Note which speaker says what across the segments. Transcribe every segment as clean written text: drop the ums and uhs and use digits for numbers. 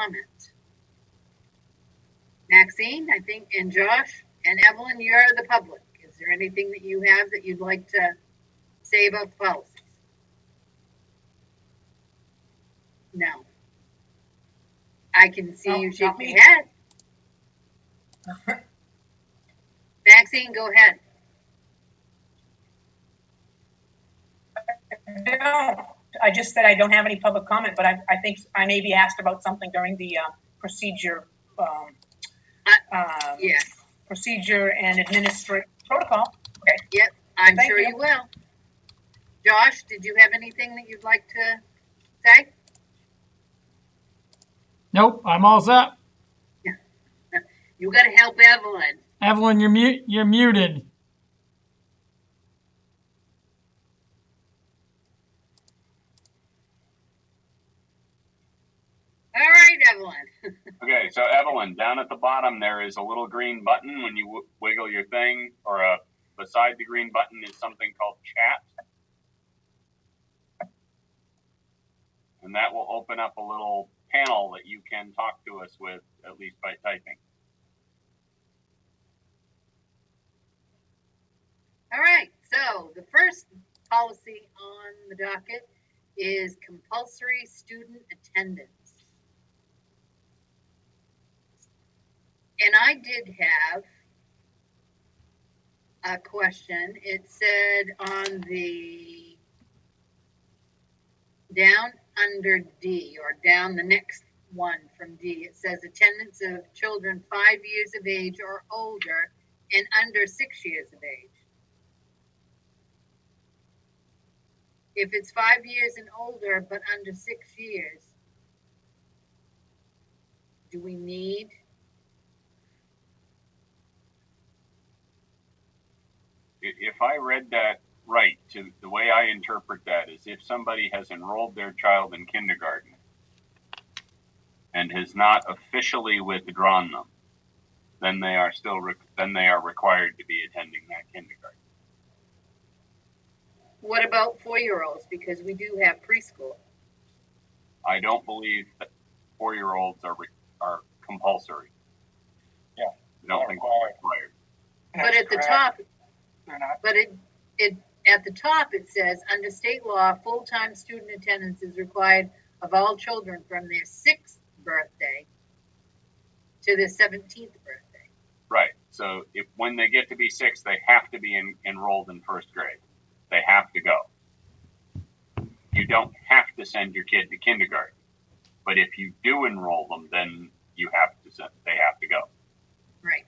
Speaker 1: comment? Maxine, I think, and Josh, and Evelyn, you're the public. Is there anything that you have that you'd like to say about the policies? No. I can see you shaking your head. Maxine, go ahead.
Speaker 2: I just said I don't have any public comment, but I think I may be asked about something during the procedure.
Speaker 1: Yes.
Speaker 2: Procedure and administrative protocol. Okay.
Speaker 1: Yep, I'm sure you will. Josh, did you have anything that you'd like to say?
Speaker 3: Nope, I'm all set.
Speaker 1: You got to help Evelyn.
Speaker 3: Evelyn, you're muted.
Speaker 1: All right, Evelyn.
Speaker 4: Okay, so Evelyn, down at the bottom there is a little green button when you wiggle your thing, or beside the green button is something called chat. And that will open up a little panel that you can talk to us with, at least by typing.
Speaker 1: All right, so the first policy on the docket is compulsory student attendance. And I did have a question. It said on the down under D, or down the next one from D, it says attendance of children 5 years of age or older and under 6 years of age. If it's 5 years and older but under 6 years, do we need?
Speaker 4: If I read that right, to the way I interpret that is if somebody has enrolled their child in kindergarten and has not officially withdrawn them, then they are still required to be attending that kindergarten.
Speaker 1: What about 4-year-olds? Because we do have preschool.
Speaker 4: I don't believe that 4-year-olds are compulsory.
Speaker 5: Yeah,
Speaker 4: I don't think they're required.
Speaker 1: But at the top,
Speaker 5: they're not.
Speaker 1: But it at the top it says under state law, full-time student attendance is required of all children from their 6th birthday to their 17th birthday.
Speaker 4: Right. So when they get to be 6, they have to be enrolled in 1st grade. They have to go. You don't have to send your kid to kindergarten, but if you do enroll them, then they have to go.
Speaker 1: Right.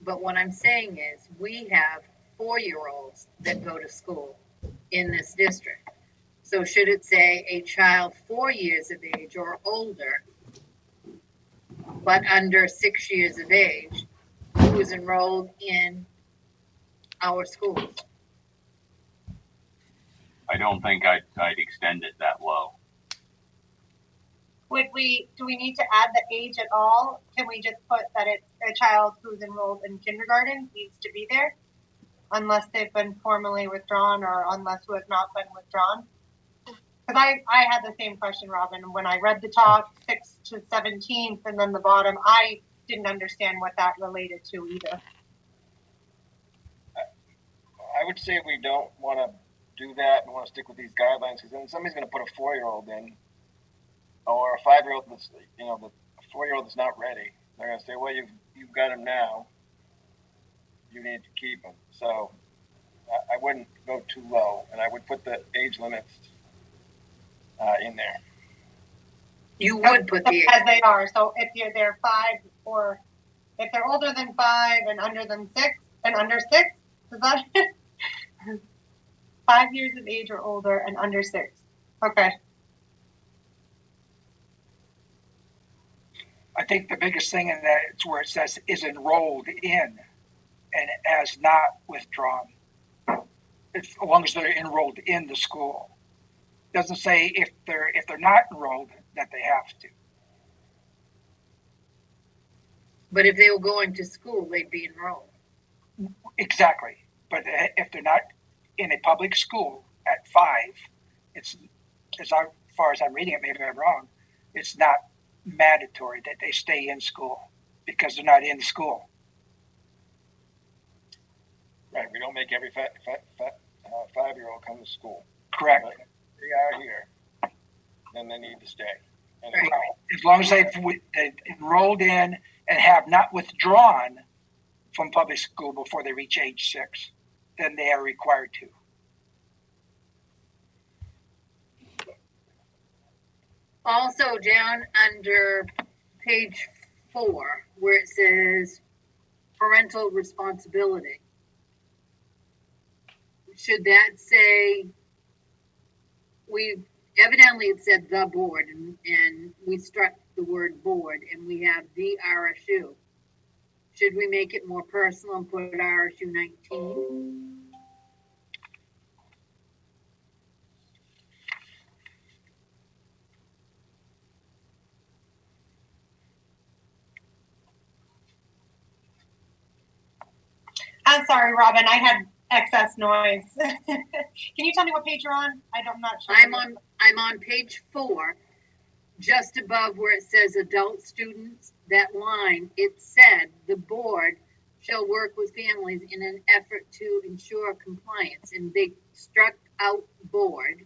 Speaker 1: But what I'm saying is we have 4-year-olds that go to school in this district. So should it say a child 4 years of age or older, but under 6 years of age, who is enrolled in our schools?
Speaker 4: I don't think I'd extend it that low.
Speaker 6: Do we need to add the age at all? Can we just put that it's a child who's enrolled in kindergarten needs to be there? Unless they've been formally withdrawn or unless who has not been withdrawn? Because I had the same question, Robin. When I read the top 6 to 17th and then the bottom, I didn't understand what that related to either.
Speaker 5: I would say we don't want to do that and want to stick with these guidelines, because then somebody's going to put a 4-year-old in, or a 5-year-old that's, the 4-year-old that's not ready. They're going to say, well, you've got him now. You need to keep him. So I wouldn't go too low, and I would put the age limits in there.
Speaker 1: You would put the
Speaker 6: as they are. So if they're 5, or if they're older than 5 and under 6, is that 5 years of age or older and under 6? Okay.
Speaker 7: I think the biggest thing in that is where it says is enrolled in and as not withdrawn. As long as they're enrolled in the school. It doesn't say if they're not enrolled that they have to.
Speaker 1: But if they were going to school, they'd be enrolled.
Speaker 7: Exactly. But if they're not in a public school at 5, it's, as far as I'm reading it, maybe I'm wrong, it's not mandatory that they stay in school because they're not in school.
Speaker 5: Right, we don't make every 5-year-old come to school.
Speaker 7: Correct.
Speaker 5: But if they are here, then they need to stay. And
Speaker 1: Right.
Speaker 7: As long as they've enrolled in and have not withdrawn from public school before they reach age 6, then they are required to.
Speaker 1: Also down under page 4, where it says parental responsibility. Should that say, evidently it said the board, and we struck the word board, and we have the RSU. Should we make it more personal and put RSU 19?
Speaker 6: I'm sorry, Robin, I had excess noise. Can you tell me what page you're on? I'm not sure.
Speaker 1: I'm on page 4, just above where it says adult students, that line, it said the board shall work with families in an effort to ensure compliance, and they struck out board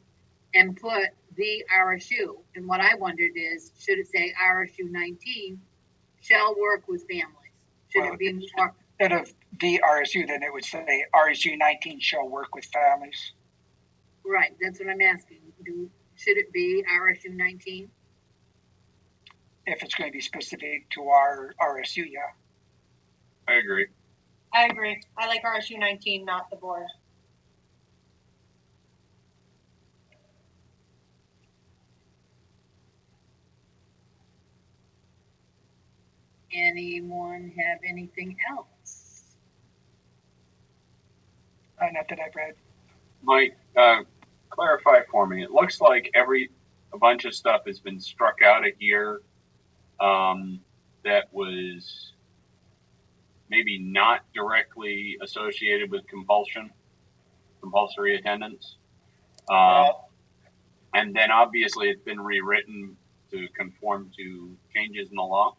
Speaker 1: and put the RSU. And what I wondered is, should it say RSU 19 shall work with families? Should it be more?
Speaker 7: Instead of the RSU, then it would say RSU 19 shall work with families.
Speaker 1: Right, that's what I'm asking. Should it be RSU 19?
Speaker 7: If it's going to be specific to our RSU, yeah.
Speaker 4: I agree.
Speaker 6: I agree. I like RSU 19, not the board.
Speaker 1: Anyone have anything else?
Speaker 7: Not that I've read.
Speaker 4: Mike, clarify for me. It looks like a bunch of stuff has been struck out of here that was maybe not directly associated with compulsory attendance. And then obviously it's been rewritten to conform to changes in the law.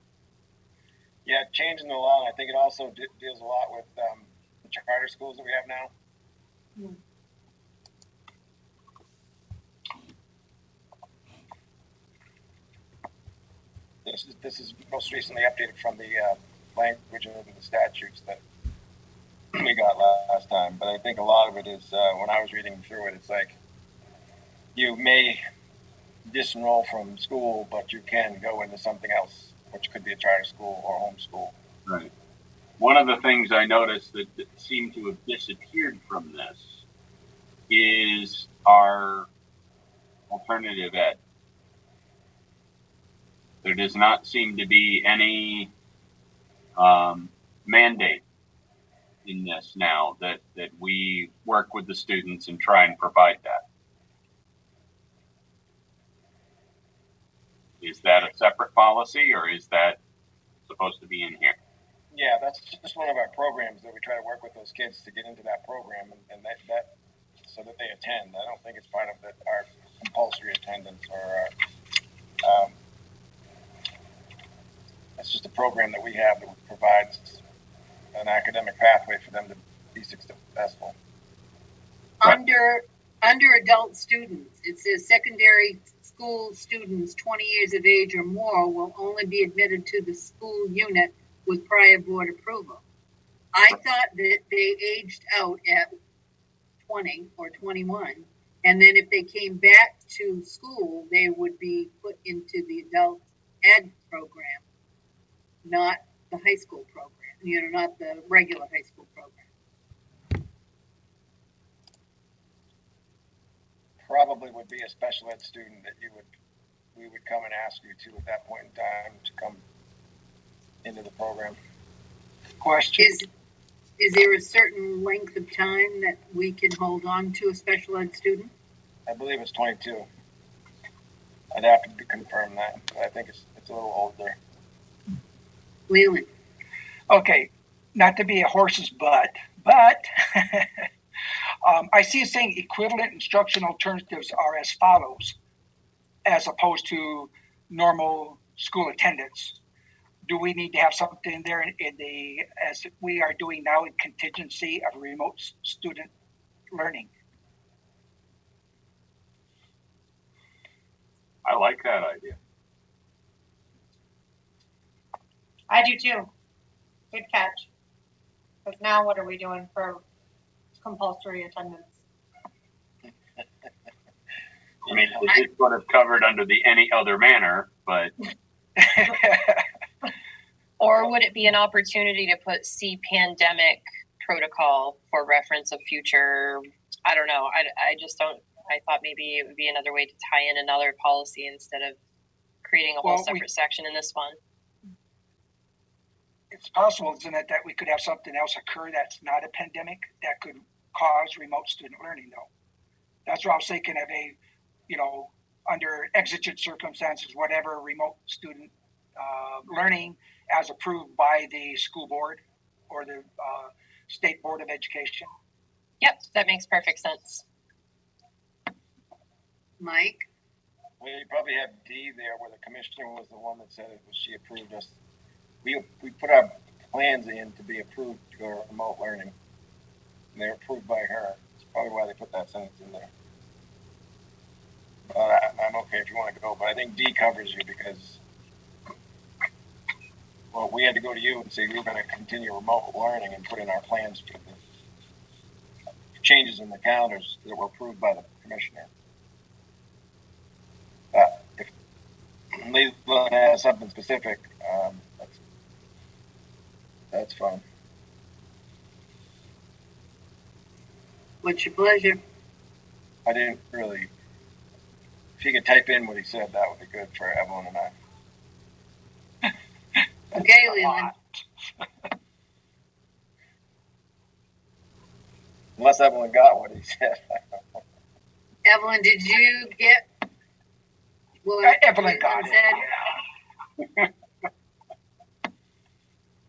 Speaker 5: Yeah, changing the law. I think it also deals a lot with the charter schools that we have now. This is most recently updated from the language of the statutes that we got last time. But I think a lot of it is when I was reading through it, it's like you may disenroll from school, but you can go into something else, which could be a charter school or homeschool.
Speaker 4: Right. One of the things I noticed that seemed to have disappeared from this is our alternative ed. There does not seem to be any mandate in this now that we work with the students and try and provide that. Is that a separate policy, or is that supposed to be in here?
Speaker 5: Yeah, that's just one of our programs that we try to work with those kids to get into that program, and that so that they attend. I don't think it's part of our compulsory attendance or our, it's just a program that we have that provides an academic pathway for them to be successful.
Speaker 1: Under adult students, it says secondary school students 20 years of age or more will only be admitted to the school unit with prior board approval. I thought that they aged out at 20 or 21, and then if they came back to school, they would be put into the adult ed program, not the high school program, not the regular high school program.
Speaker 5: Probably would be a special ed student that we would come and ask you to at that point in time to come into the program.
Speaker 7: Question.
Speaker 1: Is there a certain length of time that we can hold on to a special ed student?
Speaker 5: I believe it's 22. I'd have to confirm that, but I think it's a little older.
Speaker 1: Leland.
Speaker 7: Okay, not to be a horse's butt, but I see it saying equivalent instruction alternatives are as follows, as opposed to normal school attendance. Do we need to have something there in the, as we are doing now in contingency of remote student learning?
Speaker 4: I like that idea.
Speaker 6: I do too. Good catch. Because now what are we doing for compulsory attendance?
Speaker 4: I mean, it's sort of covered under the any other manner, but
Speaker 8: Or would it be an opportunity to put C pandemic protocol for reference of future? I don't know. I just don't. I thought maybe it would be another way to tie in another policy instead of creating a whole
Speaker 7: Well,
Speaker 8: separate section in this one.
Speaker 7: It's possible, isn't it, that we could have something else occur that's not a pandemic that could cause remote student learning, though. That's what I was thinking of under exigent circumstances, whatever, remote student learning as approved by the school board or the state board of education.
Speaker 8: Yep, that makes perfect sense.
Speaker 1: Mike?
Speaker 5: Well, you probably have D there where the commissioner was the one that said it was, she approved us. We put our plans in to be approved for remote learning. And they're approved by her. That's probably why they put that sentence in there. I'm okay if you want to go, but I think D covers you because, well, we had to go to you and say we were going to continue remote learning and put in our plans for the changes in the calendars that were approved by the commissioner. If Leland has something specific, that's fine.
Speaker 1: What's your pleasure?
Speaker 5: I didn't really. If you could type in what he said, that would be good for Evelyn and I.
Speaker 1: Okay, Leland.
Speaker 5: Unless Evelyn got what he said.
Speaker 1: Evelyn, did you get what
Speaker 7: Evelyn got
Speaker 1: said?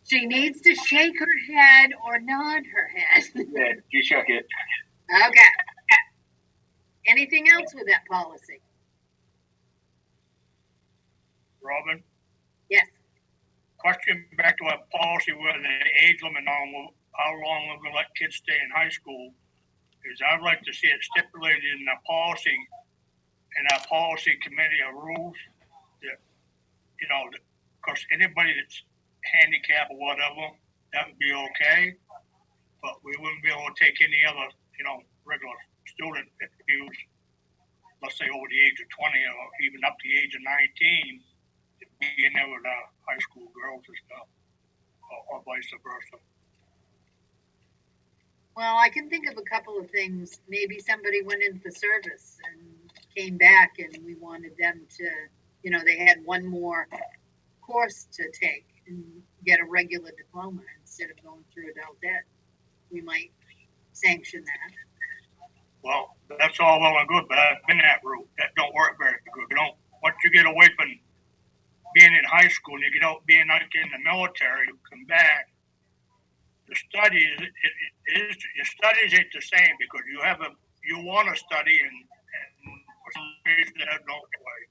Speaker 1: She needs to shake her head or nod her head.
Speaker 4: yeah, you shook it.
Speaker 1: Okay. Anything else with that policy?
Speaker 9: Robin,
Speaker 1: Yes.
Speaker 9: question back to our policy where the age limit on how long we're gonna let kids stay in high school is I'd like to see it stipulated in the policy, in our policy committee of rules that, of course, anybody that's handicapped or whatever, that would be okay. But we wouldn't be able to take any other, regular student that was, let's say, over the age of 20 or even up to the age of 19. Be in there with high school girls and stuff, or vice versa.
Speaker 1: Well, I can think of a couple of things. Maybe somebody went into the service and came back and we wanted them to, they had one more course to take and get a regular diploma instead of going through adult ed. We might sanction that.
Speaker 9: Well, that's all well and good, but I've been that route. That don't work very good. Once you get away from being in high school, you get out being like in the military, you come back. The studies, your studies ain't the same because you want to study and for some reason that don't way.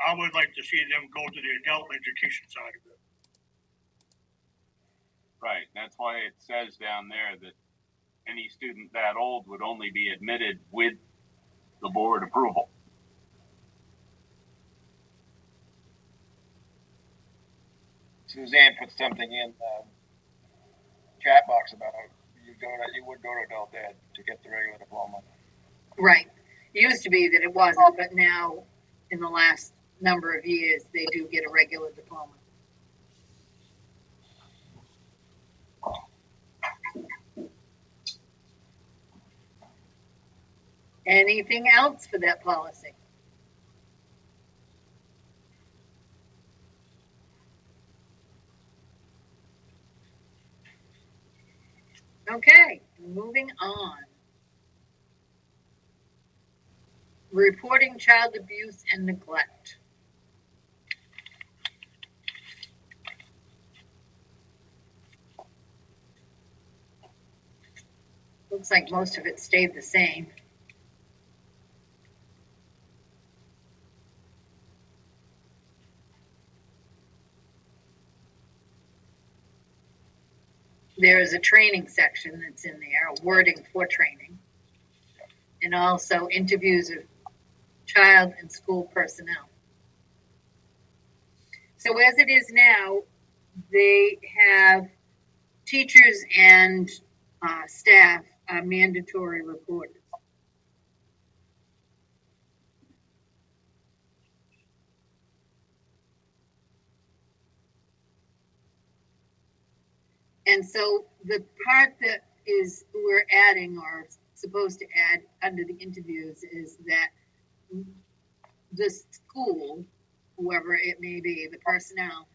Speaker 9: I would like to see them go to the adult education side of it.
Speaker 4: Right. That's why it says down there that any student that old would only be admitted with the board approval.
Speaker 5: Suzanne put something in the chat box about you would go to adult ed to get the regular diploma.
Speaker 1: Right. It used to be that it wasn't, but now in the last number of years, they do get a regular diploma. Anything else for that policy? Okay, moving on. Reporting child abuse and neglect. Looks like most of it stayed the same. there is a training section that's in there, wording for training, and also interviews of child and school personnel. So as it is now, they have teachers and staff are mandatory reporters. And so the part that is we're adding or supposed to add under the interviews is that the school, whoever it may be, the personnel,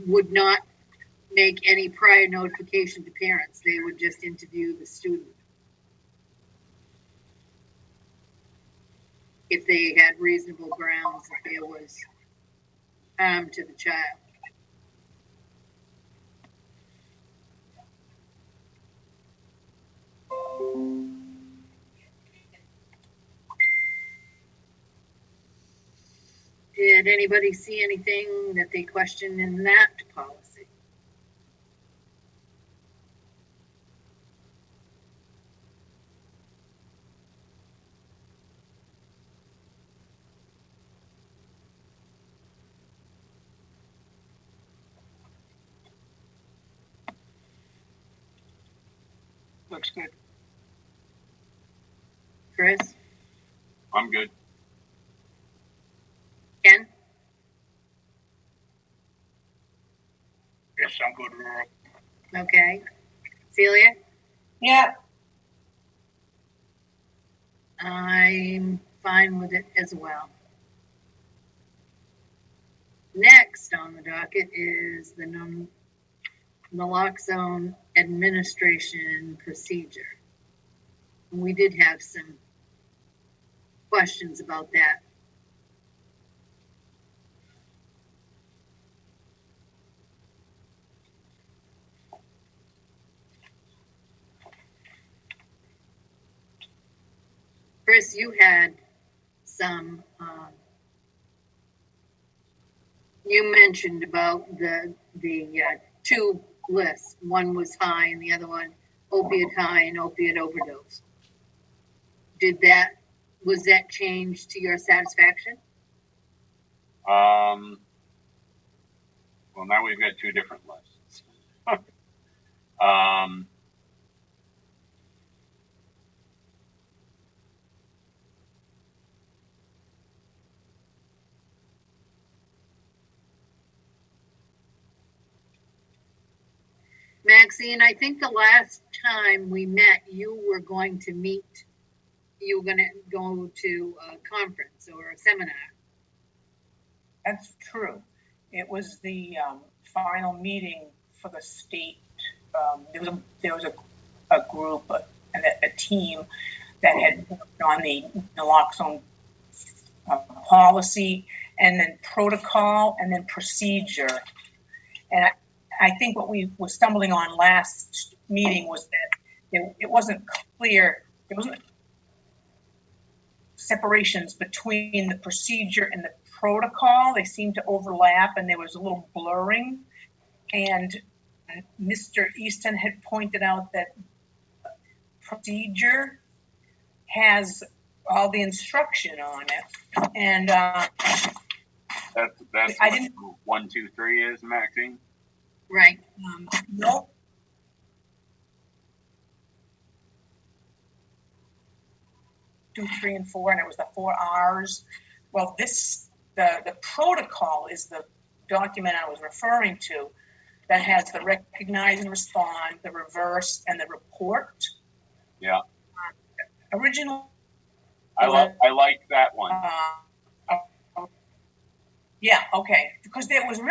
Speaker 1: would not make any prior notification to parents. They would just interview the student if they had reasonable grounds that there was harm to the child. Did anybody see anything that they questioned in that policy?
Speaker 7: Looks good.
Speaker 1: Chris?
Speaker 4: I'm good.
Speaker 1: Ken?
Speaker 9: Yes, I'm good, Laura.
Speaker 1: Okay. Celia?
Speaker 2: Yeah,
Speaker 1: I'm fine with it as well. Next on the docket is the naloxone administration procedure. We did have some questions about that. Chris, you had some, you mentioned about the two lists. One was high and the other one opiate high and opiate overdose. Was that changed to your satisfaction?
Speaker 4: Well, now we've got two different lists.
Speaker 1: Maxine, I think the last time we met, you were going to go to a conference or a seminar.
Speaker 2: that's true. It was the final meeting for the state. There was a group, a team that had worked on the naloxone policy, and then protocol, and then procedure. And I think what we were stumbling on last meeting was that it wasn't clear. There wasn't separations between the procedure and the protocol. They seemed to overlap, and there was a little blurring. And Mr. Easton had pointed out that procedure has all the instruction on it. And
Speaker 4: That's
Speaker 2: I
Speaker 4: what
Speaker 2: didn't.
Speaker 4: 1, 2, 3 is, Maxine.
Speaker 1: Right.
Speaker 2: Nope. Two, 3, and 4, and it was the 4 R's. Well, the protocol is the document I was referring to that has the recognize and respond, the reverse, and the report.
Speaker 4: Yeah.
Speaker 2: Original.
Speaker 4: I like that one.
Speaker 2: Yeah, okay. Because there was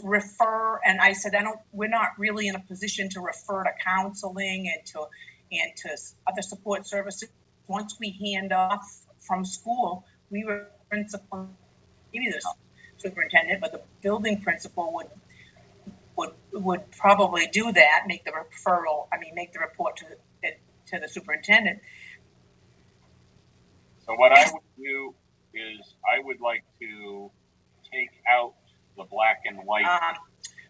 Speaker 2: refer, and I said we're not really in a position to refer to counseling and to other support services. Once we hand off from school, we were principal, maybe the superintendent, but the building principal would probably do that, make the report to the superintendent.
Speaker 4: So what I would do is I would like to take out the black and white.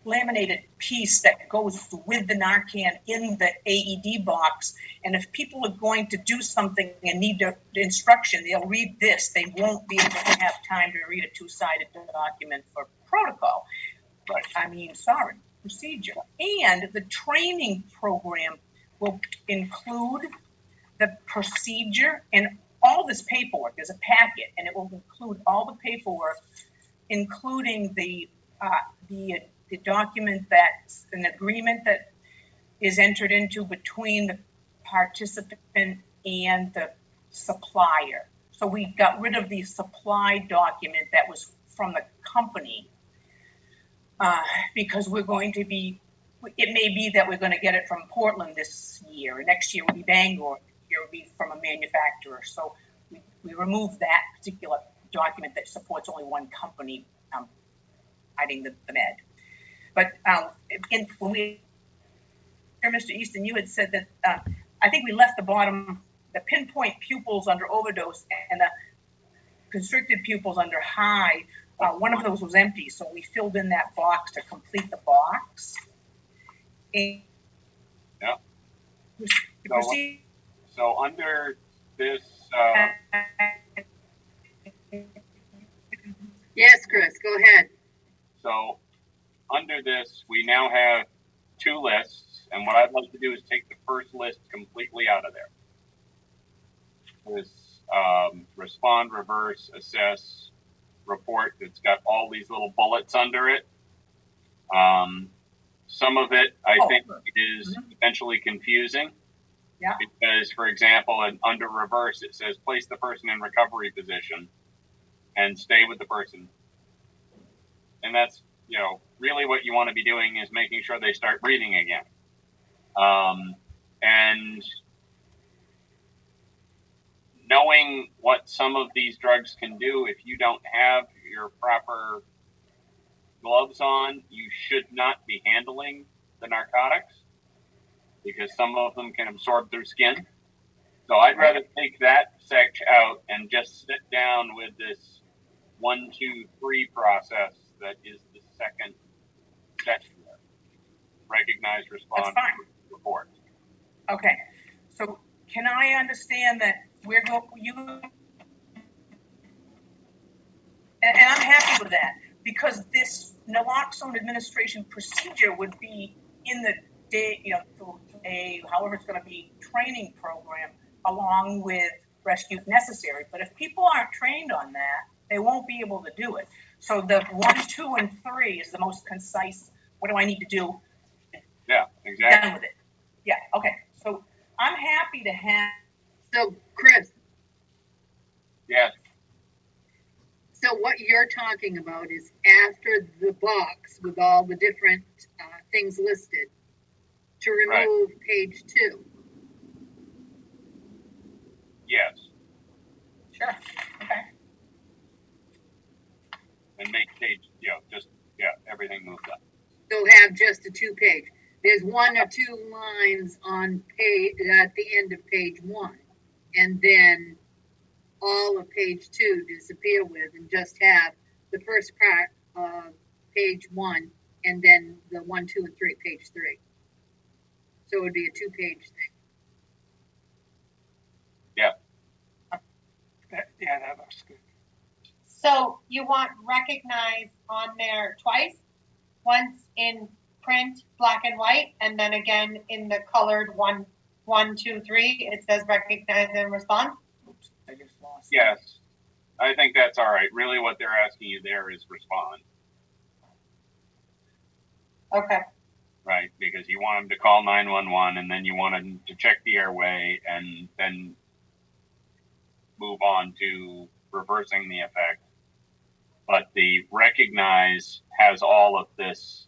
Speaker 2: Laminated piece that goes with the Narcan in the AED box. And if people are going to do something and need the instruction, they'll read this. They won't be able to have time to read a two-sided document for protocol.
Speaker 4: Right.
Speaker 2: I mean, sorry, procedure. And the training program will include the procedure and all this paperwork. There's a packet, and it will include all the paperwork, including the document that's an agreement that is entered into between the participant and the supplier. So we got rid of the supply document that was from the company because we're going to be, it may be that we're going to get it from Portland this year, next year will be Bangor, it will be from a manufacturer. So we removed that particular document that supports only one company hiding the med. But when we, Mr. Easton, you had said that I think we left the bottom, the pinpoint pupils under overdose and the constricted pupils under high. One of those was empty, so we filled in that box to complete the box. And
Speaker 4: yeah. So under this.
Speaker 1: Yes, Chris, go ahead.
Speaker 4: So under this, we now have two lists, and what I'd like to do is take the first list completely out of there. This respond, reverse, assess, report that's got all these little bullets under it. Some of it I think is potentially confusing.
Speaker 2: Yeah.
Speaker 4: Because, for example, under reverse, it says place the person in recovery position and stay with the person. And that's, you know, really what you want to be doing is making sure they start breathing again. And knowing what some of these drugs can do, if you don't have your proper gloves on, you should not be handling the narcotics because some of them can absorb through skin. So I'd rather take that section out and just sit down with this 1, 2, 3 process that is the second section. Recognize, respond, report.
Speaker 2: Okay, so can I understand that we're going, and I'm happy with that because this naloxone administration procedure would be in the day, you know, however it's going to be training program along with rescue if necessary. But if people aren't trained on that, they won't be able to do it. So the 1, 2, and 3 is the most concise. What do I need to do?
Speaker 4: Yeah, exactly.
Speaker 2: Done with it. Yeah. Okay. So I'm happy to have.
Speaker 1: So, Chris.
Speaker 4: Yes.
Speaker 1: So what you're talking about is after the box with all the different things listed, to remove page 2.
Speaker 4: Yes.
Speaker 2: Sure. Okay.
Speaker 4: And make page, you know, just, everything moved up.
Speaker 1: So have just a 2-page. There's 1 or 2 lines on page at the end of page 1, and then all of page 2 disappear with, and just have the first part of page 1, and then the 1, 2, and 3, page 3. So it would be a 2-page thing.
Speaker 4: Yeah.
Speaker 7: That looks good.
Speaker 6: So you want recognize on there twice, once in print, black and white, and then again in the colored 1, 2, 3. It says recognize and respond.
Speaker 2: Oops, I just lost.
Speaker 4: Yes, I think that's all right. Really, what they're asking you there is respond.
Speaker 6: Okay.
Speaker 4: Right, because you want them to call 911, and then you want them to check the airway, and then move on to reversing the effect. But the recognize has all of this.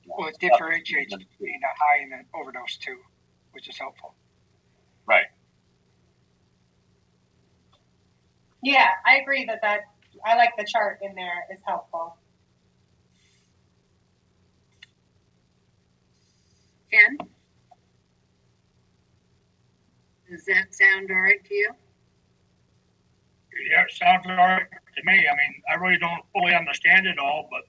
Speaker 7: Well, it differentiates between a high and an overdose too, which is helpful.
Speaker 4: Right.
Speaker 6: Yeah, I agree that I like the chart in there is helpful.
Speaker 1: Ken? Does that sound all right to you?
Speaker 9: Yeah, sounds all right. to me. I mean, I really don't fully understand it all, but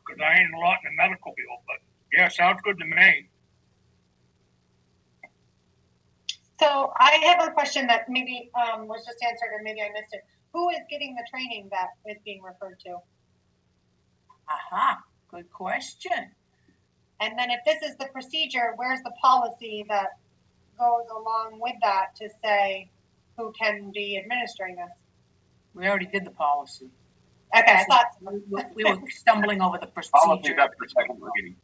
Speaker 9: because I ain't a lot in the medical field, but yeah, sounds good to me.
Speaker 6: So I have a question that maybe was just answered and maybe I missed it. Who is getting the training that is being referred to?
Speaker 2: Aha, good question.
Speaker 6: And then if this is the procedure, where's the policy that goes along with that to say who can be administering this?
Speaker 2: We already did the policy.
Speaker 6: Okay, I thought
Speaker 2: We were stumbling over the
Speaker 4: Policy
Speaker 2: procedure.
Speaker 4: that for second reading.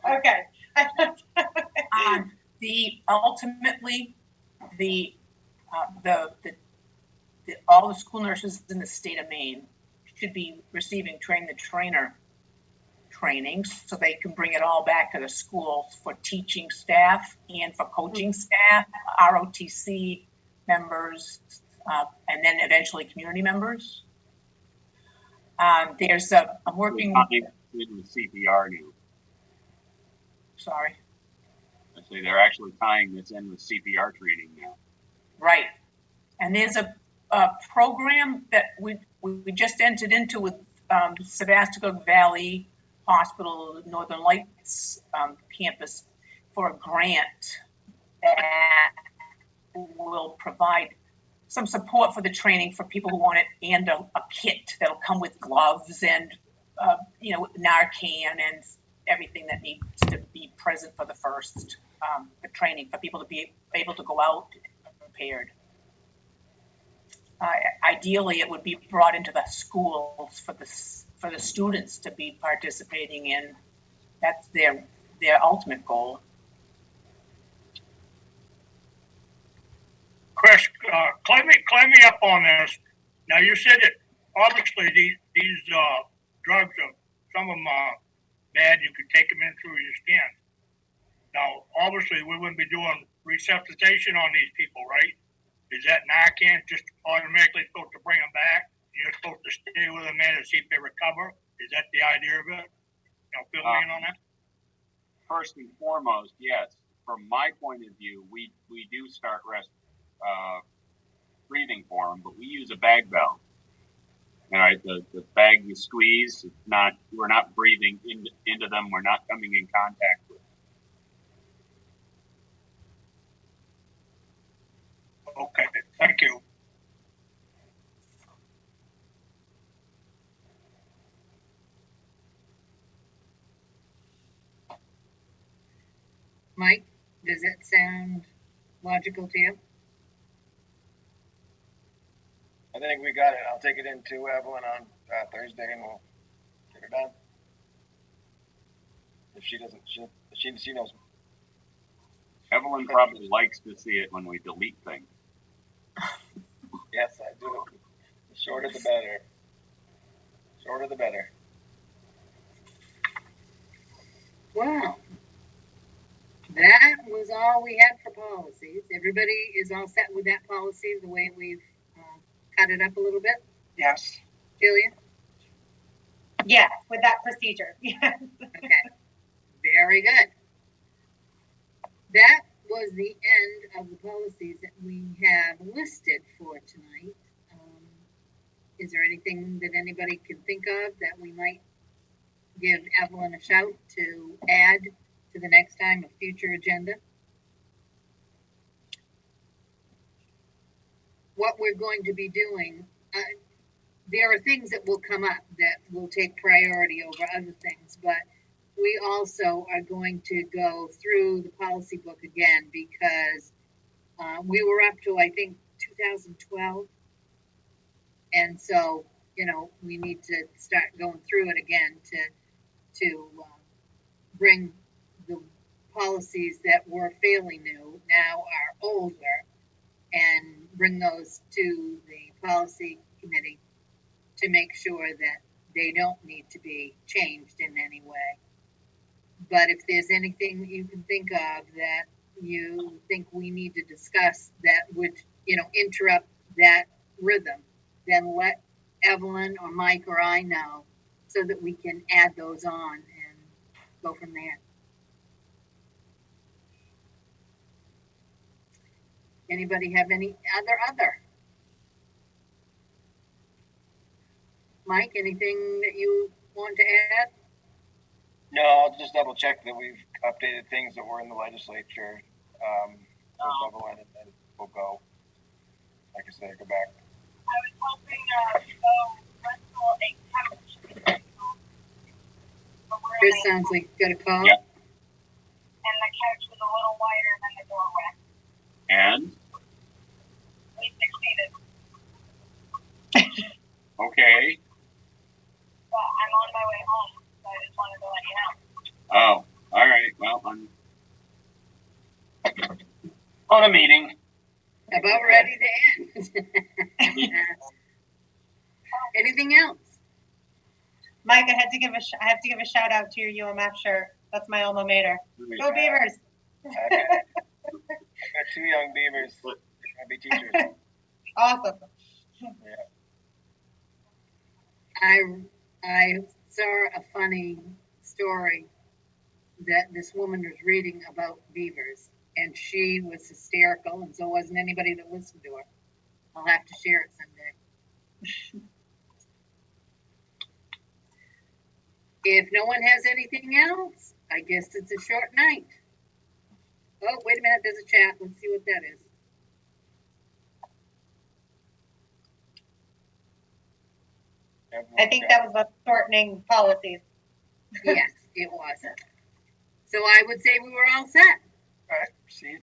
Speaker 6: okay.
Speaker 2: Ultimately, all the school nurses in the state of Maine should be receiving train the trainer trainings, so they can bring it all back to the schools for teaching staff and for coaching staff, ROTC members, and then eventually community members. I'm working.
Speaker 4: In the CPR new.
Speaker 2: Sorry.
Speaker 4: I say they're actually tying this in with CPR training now.
Speaker 2: Right. And there's a program that we just entered into with Sebastopol Valley Hospital, Northern Lights campus, for a grant that will provide some support for the training for people who want it, and a kit that'll come with gloves and Narcan and everything that needs to be present for the first the training, for people to be able to go out prepared. Ideally, it would be brought into the schools for the students to be participating in. That's their ultimate goal.
Speaker 9: Chris, climb me up on this. Now you said that obviously these drugs are, some of them are bad. You could take them in through your skin. Now, obviously, we wouldn't be doing resuscitation on these people, right? Is that Narcan just automatically supposed to bring them back? You're supposed to stay with them and see if they recover. Is that the idea of it? Fill me in on that.
Speaker 4: First and foremost, yes. From my point of view, we do start breathing for them, but we use a bag valve. All right, the bag you squeeze, we're not breathing into them. We're not coming in contact with them.
Speaker 9: Okay, thank you.
Speaker 1: Mike, does that sound logical to you?
Speaker 5: I think we got it. I'll take it into Evelyn on Thursday and we'll get her done. If she doesn't, she knows.
Speaker 4: Evelyn probably likes to see it when we delete things.
Speaker 5: Yes, I do. The shorter the better. Shorter the better.
Speaker 1: Wow. That was all we had for policies. Everybody is all set with that policy, the way we've cut it up a little bit?
Speaker 7: Yes.
Speaker 1: Julia?
Speaker 6: Yes, with that procedure. Yes.
Speaker 1: Okay. Very good. That was the end of the policies that we have listed for tonight. Is there anything that anybody can think of that we might give Evelyn a shout to add to the next time, a future agenda? What we're going to be doing, there are things that will come up that will take priority over other things, but we also are going to go through the policy book again because we were up to, I think, 2012. And so, we need to start going through it again to bring the policies that were fairly new, now are older, and bring those to the policy committee to make sure that they don't need to be changed in any way. But if there's anything that you can think of that you think we need to discuss that would, interrupt that rhythm, then let Evelyn or Mike or I know so that we can add those on and go from there. Anybody have any other? Mike, anything that you want to add?
Speaker 5: No, I'll just double check that we've updated things that were in the legislature. Level and then we'll go. Like I said, go back.
Speaker 6: I was hoping rental a couch.
Speaker 1: Chris sounds like you got a call.
Speaker 4: Yeah.
Speaker 6: And the couch was a little wider than the doorway.
Speaker 4: And?
Speaker 6: We succeeded.
Speaker 4: Okay.
Speaker 6: But I'm on my way home, so I just wanted to let you know.
Speaker 4: Oh, all right. Well, I'm on a meeting.
Speaker 1: About ready to end. Anything else?
Speaker 6: Mike, I have to give a shout out to your UMF shirt. That's my alma mater. Go Beavers!
Speaker 5: I've got 2 young beavers. They're gonna be teachers.
Speaker 6: Awesome.
Speaker 1: I saw a funny story that this woman was reading about beavers, and she was hysterical, and so wasn't anybody that listened to her. I'll have to share it someday. If no one has anything else, I guess it's a short night. Oh, wait a minute, there's a chat. Let's see what that is.
Speaker 6: I think that was about shortening policies.
Speaker 1: Yes, it was. So I would say we were all set.
Speaker 7: All right, see you.